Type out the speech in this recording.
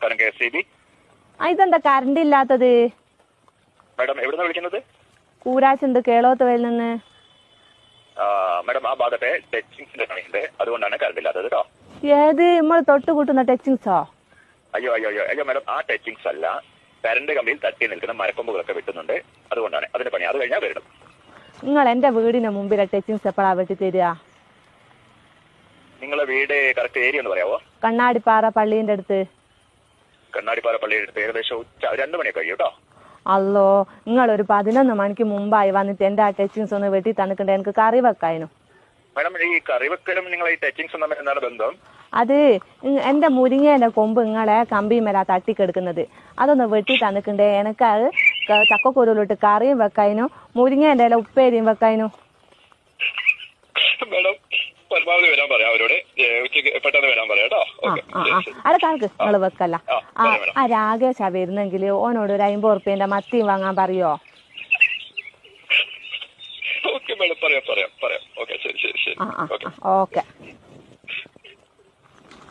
നമസ്കാരം KSEB. ഇതെന്താ current ഇല്ലാത്തത്? മാഡം എവിടുന്നാ വിളിക്കുന്നത്? കൂരാച്ചുണ്ട് കേളോത്തുവയിൽ നിന്ന്. മാഡം ആ ഭാഗത്തെ ടച്ചിങ്സിന്റെ പണിയുണ്ട്, അതുകൊണ്ടാണ് കറണ്ട് ഇല്ലാത്തത് കേട്ടോ. ഏത് നമ്മൾ തൊട്ട് കൂട്ടുന്ന ടച്ചിങ്സോ? അയ്യോ അയ്യോ അയ്യോ അയ്യോ മാഡം, ആ ടച്ചിങ്സ് അല്ല, കറണ്ട് കമ്പിയിൽ തട്ടി നിൽക്കുന്ന മരക്കൊമ്പുകളൊക്കെ വെട്ടുന്നുണ്ട്, അതുകൊണ്ടാണ് അതിന്റെ പണി. അത് കഴിഞ്ഞാൽ വരണം. നിങ്ങൾ എന്റെ വീടിന് മുമ്പിലെ ടച്ചിങ്സ് എപ്പോഴാ വെട്ടി തരിക? നിങ്ങളെ വീട് കറക്റ്റ് ഏരിയ ഒന്ന് പറയാവോ? കണ്ണാടിപ്പാറ പള്ളീന്റെ അടുത്ത്. കണ്ണാടിപ്പാറ പള്ളിയുടെ അടുത്ത് ഏകദേശം 2 മണിയൊക്കെ കഴിയും കേട്ടോ. അല്ലോ, നിങ്ങളൊരു 11 മണിക്ക് മുമ്പായി വന്നിട്ട് എന്റെ ആ ടച്ചിങ്സ് ഒന്ന് വെട്ടി തന്നിട്ടുണ്ട്, എനിക്ക് കറി വെക്കായിരുന്നു. മാഡം ഈ കറി വെക്കലും നിങ്ങൾ ഈ ടച്ചിങ്സും തമ്മിൽ എന്താണ് ബന്ധം? അത് എന്റെ മുരിങ്ങേന്റെ കൊമ്പ് നിങ്ങളെ കമ്പിമേല തട്ടിക്കെടുക്കുന്നത്, അതൊന്ന് വെട്ടി തന്നിട്ടുണ്ട്. എനിക്ക് അത് ചക്കക്കുരുവിലിട്ട് കറിയും വെക്കായിരുന്നു, മുരിങ്ങേന്റെ ഇല ഉപ്പേരിയും വെക്കായിരുന്നു. മാഡം പരമാവധി വരാൻ പറയാം അവരോട്, ഉച്ചയ്ക്ക് പെട്ടെന്ന് വരാൻ പറയാം കേട്ടോ. അല്ല കണക്ക് നിങ്ങൾ വെക്കല്ല. ആ രാകേഷാ വരുന്നെങ്കിൽ ഓനോട് ഒരു 50 ഉറുപ്പ്യന്റെ മത്തിയും വാങ്ങാൻ പറയോ? ഓക്കെ മാഡം, പറയാം. ഓക്കെ, ശരി. ഓക്കെ.